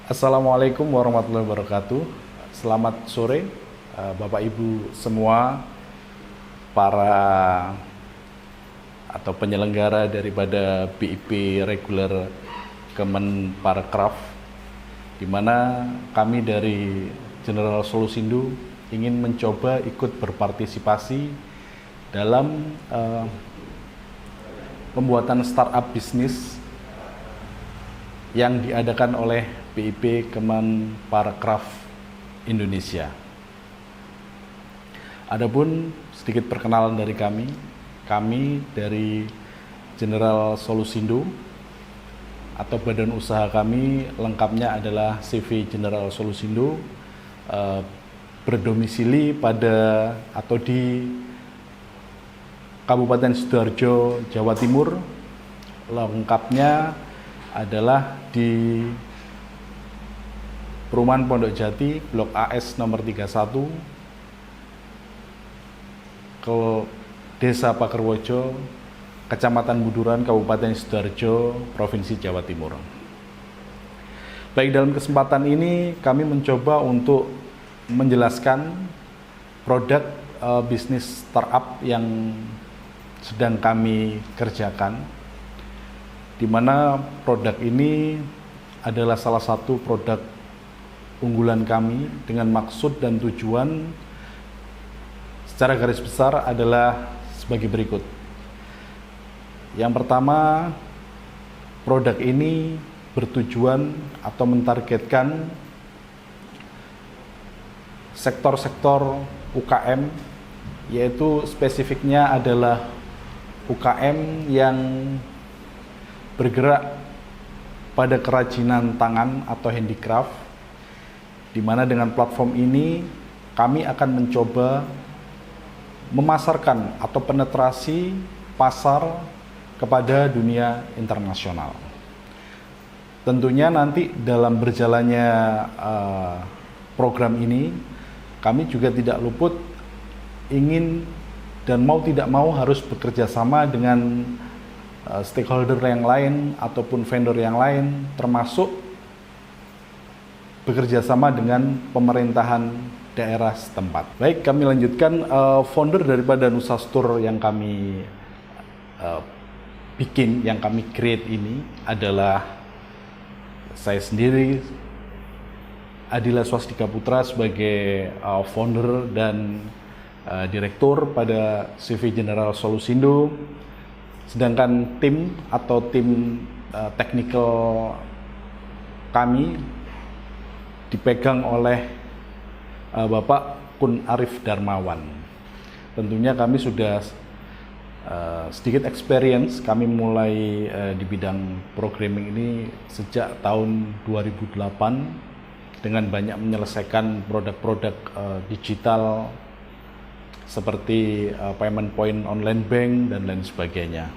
Assalamualaikum warahmatullahi wabarakatuh. Selamat sore, Bapak Ibu semua, para atau penyelenggara daripada BIP reguler Kemenparekraf, di mana kami dari General Solusindo ingin mencoba ikut berpartisipasi dalam pembuatan startup bisnis yang diadakan oleh BIP Kemenparekraf Indonesia. Adapun sedikit perkenalan dari kami dari General Solusindo atau badan usaha kami lengkapnya adalah CV General Solusindo, berdomisili pada atau di Kabupaten Sidoarjo, Jawa Timur. Lengkapnya adalah di Perumahan Pondok Jati, Blok AS nomor 31, ke Desa Pakerwojo, Kecamatan Buduran, Kabupaten Sidoarjo, Provinsi Jawa Timur. Baik, dalam kesempatan ini kami mencoba untuk menjelaskan produk bisnis startup yang sedang kami kerjakan, di mana produk ini adalah salah satu produk unggulan kami dengan maksud dan tujuan secara garis besar adalah sebagai berikut. Yang pertama, produk ini bertujuan atau mentargetkan sektor-sektor UKM, yaitu spesifiknya adalah UKM yang bergerak pada kerajinan tangan atau handicraft, di mana dengan platform ini kami akan mencoba memasarkan atau penetrasi pasar kepada dunia internasional. Tentunya nanti dalam berjalannya program ini, kami juga tidak luput ingin dan mau tidak mau harus bekerja sama dengan stakeholder yang lain ataupun vendor yang lain, termasuk bekerja sama dengan pemerintahan daerah setempat. Baik, kami lanjutkan. Founder daripada Nusastur yang kami bikin, yang kami create ini adalah saya sendiri, Adila Swastika Putra, sebagai founder dan direktur pada CV General Solusindo. Sedangkan tim atau tim technical kami dipegang oleh Bapak Kun Arif Darmawan. Tentunya kami sudah sedikit experience, kami mulai di bidang programming ini sejak tahun 2008 dengan banyak menyelesaikan produk-produk digital seperti payment point online bank dan lain sebagainya.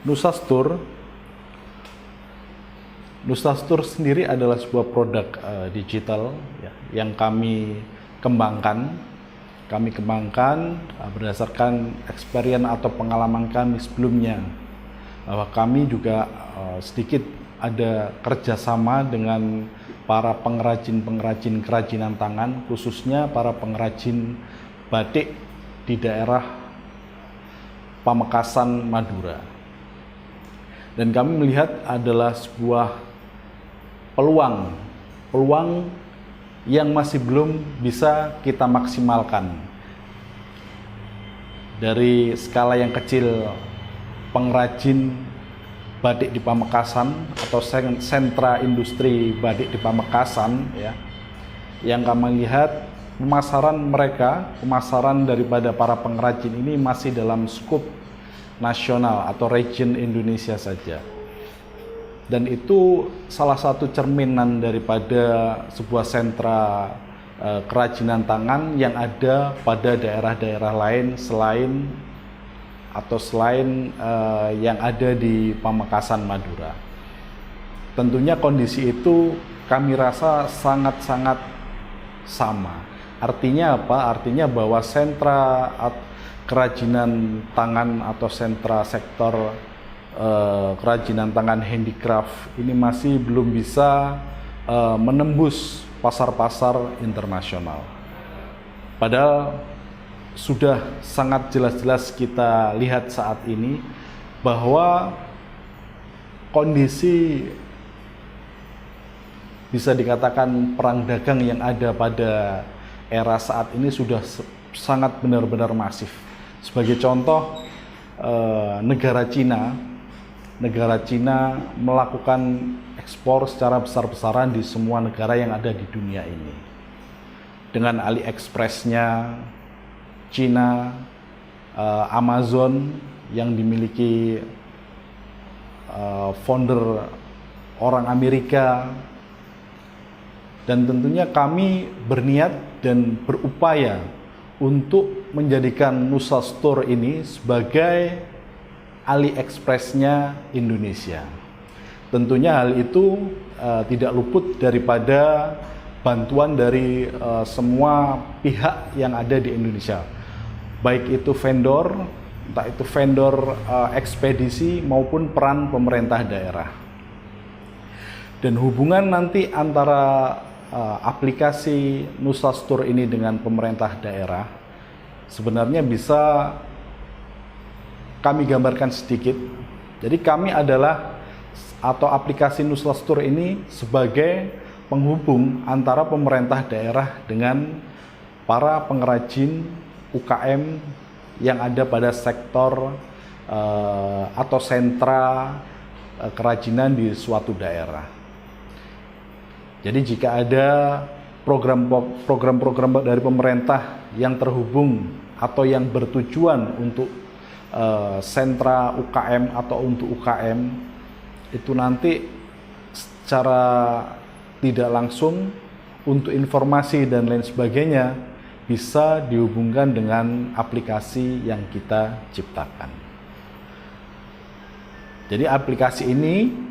Nusastur sendiri adalah sebuah produk digital ya, yang kami kembangkan. Berdasarkan experience atau pengalaman kami sebelumnya, bahwa kami juga sedikit ada kerjasama dengan para pengrajin kerajinan tangan, khususnya para pengrajin batik di daerah Pamekasan, Madura. Dan kami melihat adalah sebuah peluang yang masih belum bisa kita maksimalkan. Dari skala yang kecil, pengrajin batik di Pamekasan atau sentra industri batik di Pamekasan ya, yang kami lihat pemasaran daripada para pengrajin ini masih dalam skup nasional atau region Indonesia saja. Dan itu salah satu cerminan daripada sebuah sentra kerajinan tangan yang ada pada daerah-daerah lain selain yang ada di Pamekasan, Madura. Tentunya kondisi itu kami rasa sangat-sangat sama. Artinya apa? Artinya bahwa sentra kerajinan tangan atau sentra sektor kerajinan tangan handicraft ini masih belum bisa menembus pasar-pasar internasional. Padahal sudah sangat jelas-jelas kita lihat saat ini bahwa kondisi bisa dikatakan perang dagang yang ada pada era saat ini sudah sangat benar-benar masif. Sebagai contoh, negara Cina melakukan ekspor secara besar-besaran di semua negara yang ada di dunia ini. Dengan AliExpress-nya Cina, Amazon yang dimiliki founder orang Amerika, dan tentunya kami berniat dan berupaya untuk menjadikan Nusa Store ini sebagai AliExpress-nya Indonesia. Tentunya hal itu tidak luput daripada bantuan dari semua pihak yang ada di Indonesia, baik itu vendor, entah itu vendor ekspedisi maupun peran pemerintah daerah. Dan hubungan nanti antara aplikasi Nusa Store ini dengan pemerintah daerah sebenarnya bisa kami gambarkan sedikit. Jadi kami adalah atau aplikasi Nusa Store ini sebagai penghubung antara pemerintah daerah dengan para pengrajin UKM yang ada pada sektor atau sentra kerajinan di suatu daerah. Jadi jika ada program-program dari pemerintah yang terhubung atau yang bertujuan untuk sentra UKM atau untuk UKM, itu nanti secara tidak langsung untuk informasi dan lain sebagainya bisa dihubungkan dengan aplikasi yang kita ciptakan. Jadi aplikasi ini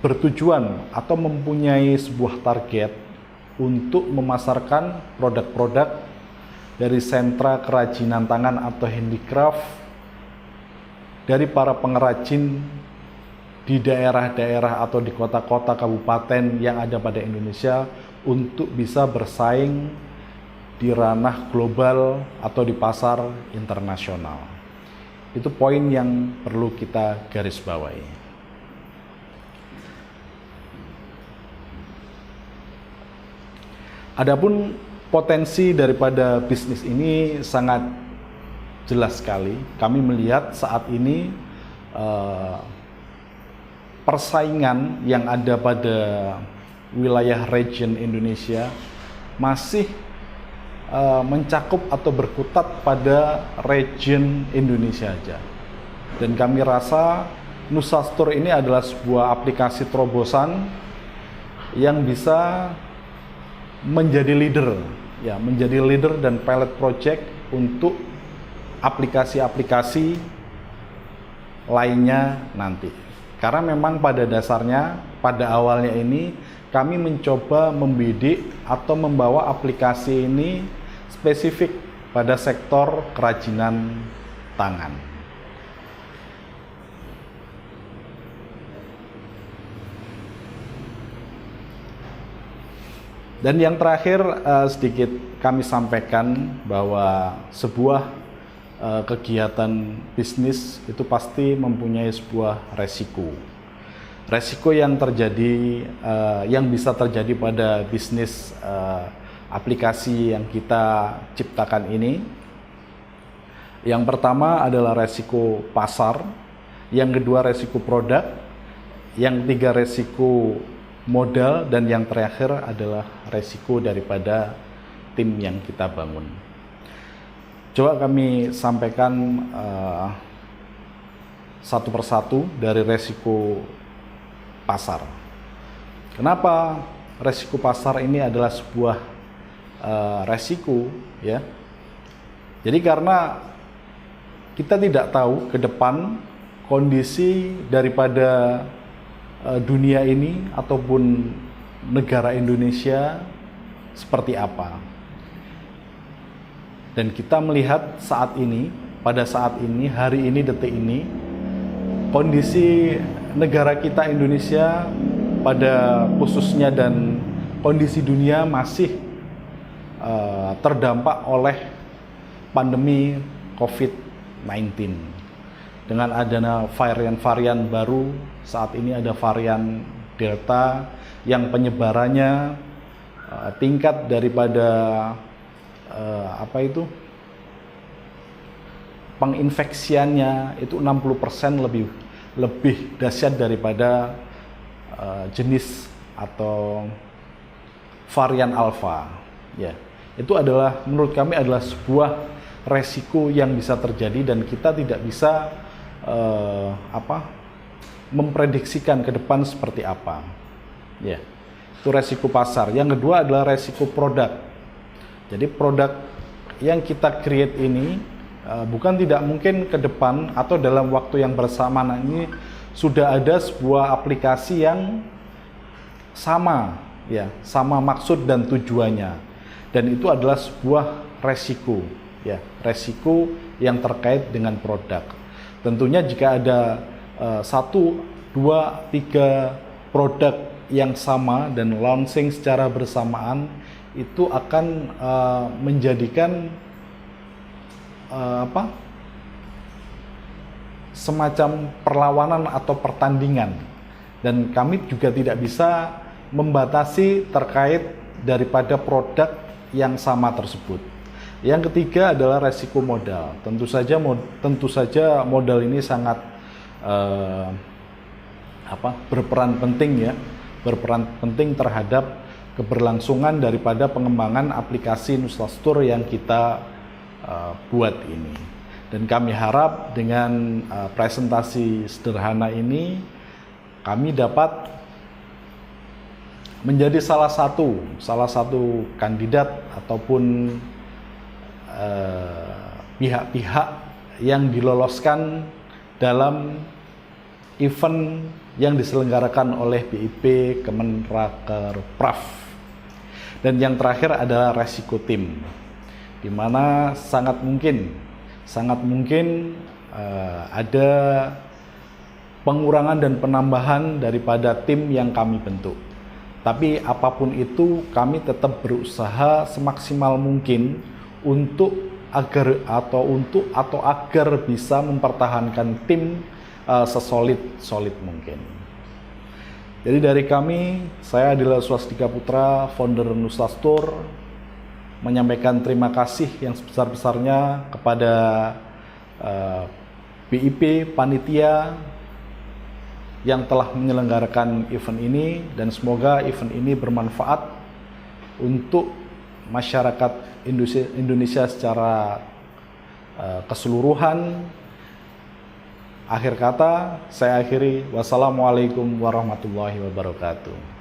bertujuan atau mempunyai sebuah target untuk memasarkan produk-produk dari sentra kerajinan tangan atau handicraft dari para pengrajin di daerah-daerah atau di kota-kota kabupaten yang ada pada Indonesia untuk bisa bersaing di ranah global atau di pasar internasional. Itu poin yang perlu kita garis bawahi. Adapun potensi daripada bisnis ini sangat jelas sekali. Kami melihat saat ini persaingan yang ada pada wilayah region Indonesia masih mencakup atau berkutat pada region Indonesia saja. Dan kami rasa Nusa Store ini adalah sebuah aplikasi terobosan yang bisa menjadi leader dan pilot project untuk aplikasi-aplikasi lainnya nanti. Karena memang pada dasarnya, pada awalnya ini kami mencoba membidik atau membawa aplikasi ini spesifik pada sektor kerajinan tangan. Dan yang terakhir sedikit kami sampaikan bahwa sebuah kegiatan bisnis itu pasti mempunyai sebuah resiko. Resiko yang terjadi, yang bisa terjadi pada bisnis aplikasi yang kita ciptakan ini. Yang pertama adalah resiko pasar, yang kedua resiko produk, yang ketiga resiko modal, dan yang terakhir adalah resiko daripada tim yang kita bangun. Coba kami sampaikan satu persatu dari resiko pasar. Kenapa resiko pasar ini adalah sebuah resiko, ya? Jadi karena kita tidak tahu ke depan kondisi daripada dunia ini ataupun negara Indonesia seperti apa. Dan kita melihat saat ini, pada saat ini, hari ini, detik ini, kondisi negara kita Indonesia pada khususnya dan kondisi dunia masih terdampak oleh pandemi COVID-19. Dengan adanya varian-varian baru, saat ini ada varian Delta yang penyebarannya tingkat daripada penginfeksiannya itu 60% lebih dahsyat daripada jenis atau varian Alpha. Ya, itu adalah menurut kami adalah sebuah resiko yang bisa terjadi dan kita tidak bisa memprediksikan ke depan seperti apa. Ya, itu resiko pasar. Yang kedua adalah resiko produk. Jadi produk yang kita create ini bukan tidak mungkin ke depan atau dalam waktu yang bersamaan ini sudah ada sebuah aplikasi yang sama, ya, sama maksud dan tujuannya. Dan itu adalah sebuah resiko, ya, resiko yang terkait dengan produk. Tentunya jika ada 1, 2, 3 produk yang sama dan launching secara bersamaan, itu akan menjadikan semacam perlawanan atau pertandingan, dan kami juga tidak bisa membatasi terkait daripada produk yang sama tersebut. Yang ketiga adalah resiko modal. Tentu saja modal ini sangat berperan penting, ya, berperan penting terhadap keberlangsungan daripada pengembangan aplikasi Nustastour yang kita buat ini. Dan kami harap dengan presentasi sederhana ini kami dapat menjadi salah satu kandidat ataupun pihak-pihak yang diloloskan dalam event yang diselenggarakan oleh BIP Kemenrakerpraf. Dan yang terakhir adalah resiko tim, di mana sangat mungkin ada pengurangan dan penambahan daripada tim yang kami bentuk. Tapi apapun itu, kami tetap berusaha semaksimal mungkin agar bisa mempertahankan tim sesolid mungkin. Jadi dari kami, saya Adila Swastika Putra, founder Nustastour, menyampaikan terima kasih yang sebesar-besarnya kepada BIP panitia yang telah menyelenggarakan event ini, dan semoga event ini bermanfaat untuk masyarakat Indonesia secara keseluruhan. Akhir kata, saya akhiri. Wassalamualaikum warahmatullahi wabarakatuh.